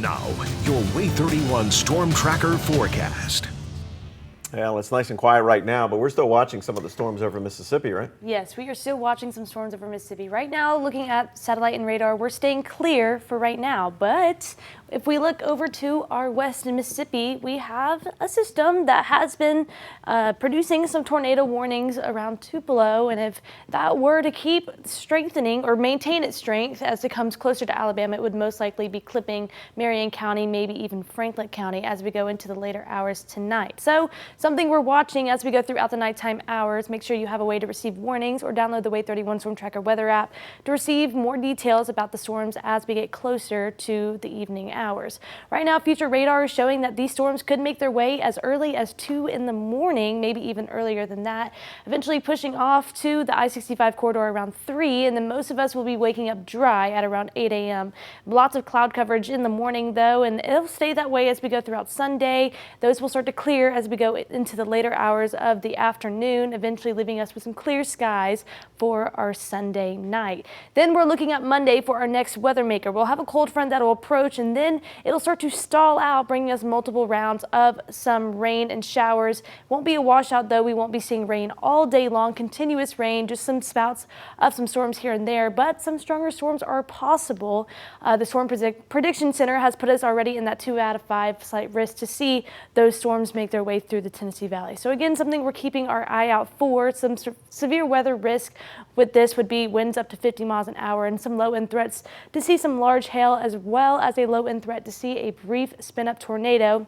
Now, your Way 31 Storm Tracker forecast. Well, it's nice and quiet right now, but we're still watching some of the storms over Mississippi, right? Yes, we are still watching some storms over Mississippi. Right now, looking at satellite and radar, we're staying clear for right now. But if we look over to our west in Mississippi, we have a system that has been producing some tornado warnings around Tupelo. And if that were to keep strengthening or maintain its strength as it comes closer to Alabama, it would most likely be clipping Marion County, maybe even Franklin County as we go into the later hours tonight. So something we're watching as we go throughout the nighttime hours. Make sure you have a way to receive warnings or download the Way 31 Storm Tracker weather app to receive more details about the storms as we get closer to the evening hours. Right now, future radar is showing that these storms could make their way as early as 2 in the morning, maybe even earlier than that, eventually pushing off to the I-65 corridor around 3, and then most of us will be waking up dry at around 8 a.m. Lots of cloud coverage in the morning, though, and it'll stay that way as we go throughout Sunday. Those will start to clear as we go into the later hours of the afternoon, eventually leaving us with some clear skies for our Sunday night. Then we're looking at Monday for our next weather maker. We'll have a cold front that will approach, and then it'll start to stall out, bringing us multiple rounds of some rain and showers. Won't be a washout, though. We won't be seeing rain all day long, continuous rain, just some spouts of some storms here and there, but some stronger storms are possible. The Storm Prediction Center has put us already in that 2 out of 5 slight risk to see those storms make their way through the Tennessee Valley. So again, something we're keeping our eye out for. Some severe weather risk with this would be winds up to 50 miles an hour and some low end threats to see some large hail, as well as a low end threat to see a brief spin up tornado.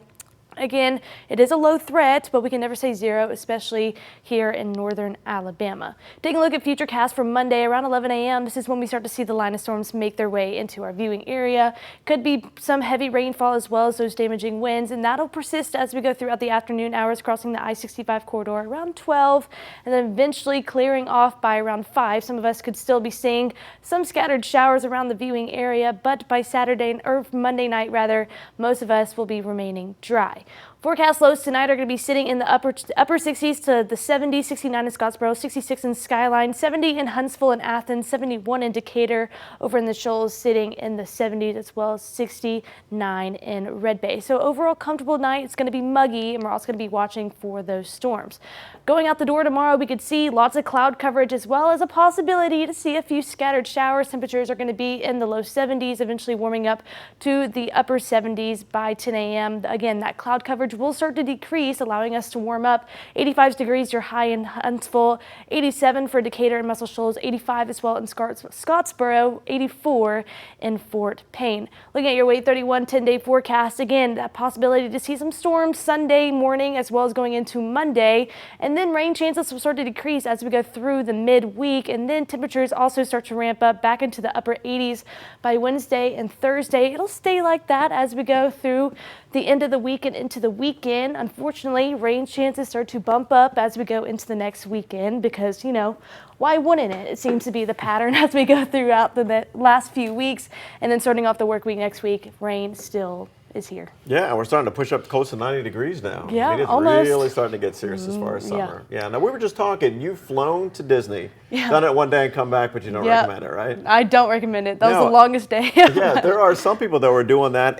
Again, it is a low threat, but we can never say zero, especially here in northern Alabama. Taking a look at Futurecast for Monday around 11 a.m. This is when we start to see the line of storms make their way into our viewing area. Could be some heavy rainfall as well as those damaging winds, and that'll persist as we go throughout the afternoon hours, crossing the I-65 corridor around 12, and then eventually clearing off by around 5. Some of us could still be seeing some scattered showers around the viewing area, but by Saturday or Monday night rather, most of us will be remaining dry. Forecast lows tonight are going to be sitting in the upper 60s to the 70s, 69 in Scottsboro, 66 in Skyline, 70 in Huntsville and Athens, 71 in Decatur, over in the Shoals sitting in the 70s, as well as 69 in Red Bay. So overall comfortable night. It's going to be muggy, and we're also going to be watching for those storms. Going out the door tomorrow, we could see lots of cloud coverage as well as a possibility to see a few scattered showers. Temperatures are going to be in the low 70s, eventually warming up to the upper 70s by 10 a.m. Again, that cloud coverage will start to decrease, allowing us to warm up. 85 degrees your high in Huntsville, 87 for Decatur and Muscle Shoals, 85 as well in Scottsboro, 84 in Fort Payne. Looking at your Way 31 10-day forecast, again, that possibility to see some storms Sunday morning as well as going into Monday, and then rain chances will start to decrease as we go through the midweek, and then temperatures also start to ramp up back into the upper 80s by Wednesday and Thursday. It'll stay like that as we go through the end of the week and into the weekend. Unfortunately, rain chances start to bump up as we go into the next weekend because, you know, why wouldn't it? It seems to be the pattern as we go throughout the last few weeks. And then starting off the work week next week, rain still is here. Yeah, we're starting to push up close to 90 degrees now. Yeah, I mean, it's almost. really starting to get serious as far as summer. Yeah, now we were just talking, you've flown to Disney, done it one day and come back, but you don't recommend it, right? I don't recommend it. That was the longest day. Yeah, there are some people that were doing that.